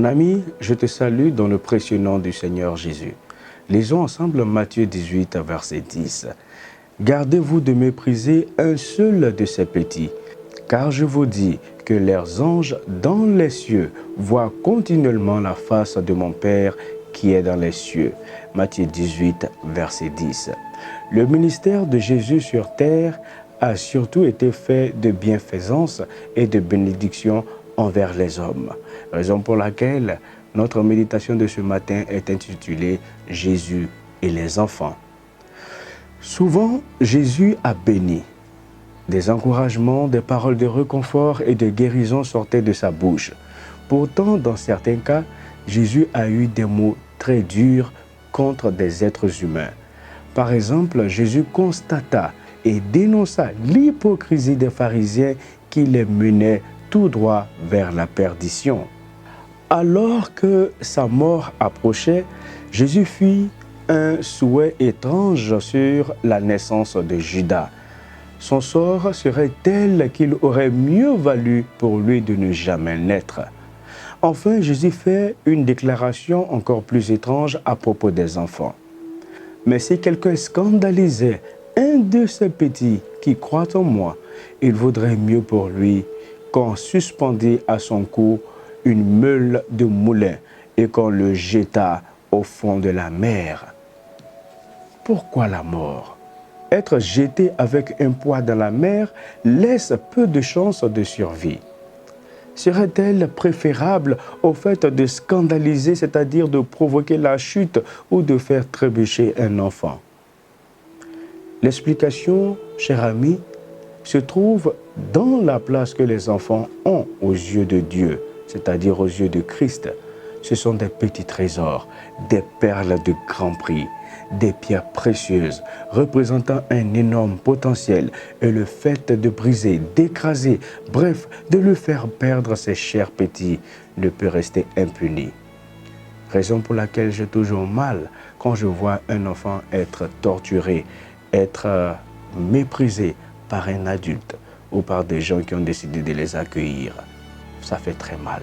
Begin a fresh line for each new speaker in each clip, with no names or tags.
ami, je te salue dans le précieux nom du Seigneur Jésus. Lisons ensemble Matthieu 18, verset 10. Gardez-vous de mépriser un seul de ces petits, car je vous dis que leurs anges dans les cieux voient continuellement la face de mon Père qui est dans les cieux. Matthieu 18, verset 10. Le ministère de Jésus sur terre a surtout été fait de bienfaisance et de bénédiction envers les hommes. Raison pour laquelle notre méditation de ce matin est intitulée « Jésus et les enfants ». Souvent, Jésus a béni. Des encouragements, des paroles de réconfort et de guérison sortaient de sa bouche. Pourtant, dans certains cas, Jésus a eu des mots très durs contre des êtres humains. Par exemple, Jésus constata et dénonça l'hypocrisie des pharisiens qui les menaient tout droit vers la perdition. Alors que sa mort approchait, Jésus fit un souhait étrange sur la naissance de Judas. Son sort serait tel qu'il aurait mieux valu pour lui de ne jamais naître. Enfin, Jésus fait une déclaration encore plus étrange à propos des enfants. Mais si quelqu'un scandalisait un de ces petits qui croient en moi, il vaudrait mieux pour lui qu'on suspendît à son cou une meule de moulin et qu'on le jetât au fond de la mer. Pourquoi la mort? Être jeté avec un poids dans la mer laisse peu de chances de survie. Serait-elle préférable au fait de scandaliser, c'est-à-dire de provoquer la chute ou de faire trébucher un enfant? L'explication, cher ami, se trouve dans la place que les enfants ont aux yeux de Dieu, c'est-à-dire aux yeux de Christ. Ce sont des petits trésors, des perles de grand prix, des pierres précieuses représentant un énorme potentiel, et le fait de briser, d'écraser, bref, de le faire perdre ses chers petits ne peut rester impuni. Raison pour laquelle j'ai toujours mal quand je vois un enfant être torturé, être méprisé par un adulte ou par des gens qui ont décidé de les accueillir. Ça fait très mal.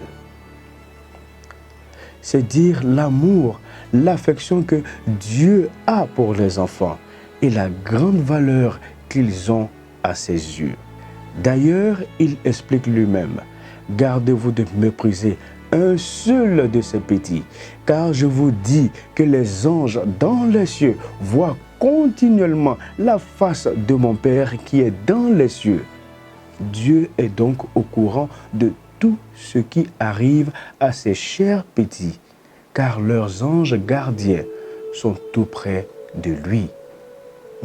C'est dire l'amour, l'affection que Dieu a pour les enfants et la grande valeur qu'ils ont à ses yeux. D'ailleurs, il explique lui-même, « Gardez-vous de mépriser un seul de ces petits, car je vous dis que les anges dans les cieux voient continuellement la face de mon Père qui est dans les cieux. » Dieu est donc au courant de tout ce qui arrive à ces chers petits, car leurs anges gardiens sont tout près de lui.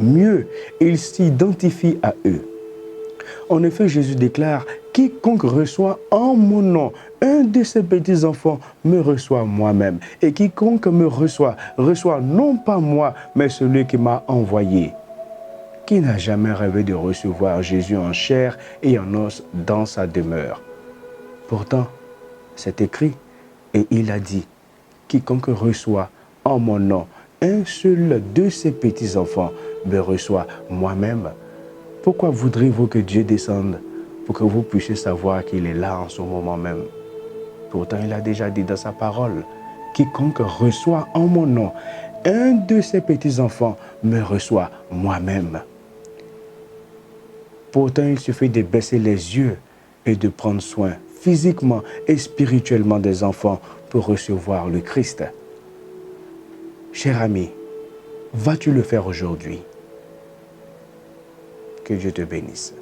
Mieux, il s'identifie à eux. En effet, Jésus déclare, « Quiconque reçoit en mon nom un de ces petits-enfants me reçoit moi-même. Et quiconque me reçoit, reçoit non pas moi, mais celui qui m'a envoyé. » Qui n'a jamais rêvé de recevoir Jésus en chair et en os dans sa demeure? Pourtant, c'est écrit, et il a dit, « Quiconque reçoit en mon nom un seul de ces petits-enfants me reçoit moi-même. » Pourquoi voudriez-vous que Dieu descende pour que vous puissiez savoir qu'il est là en ce moment même? Pourtant, il a déjà dit dans sa parole, « Quiconque reçoit en mon nom un de ces petits-enfants me reçoit moi-même. » Pourtant, il suffit de baisser les yeux et de prendre soin physiquement et spirituellement des enfants pour recevoir le Christ. Cher ami, vas-tu le faire aujourd'hui? Que Dieu te bénisse.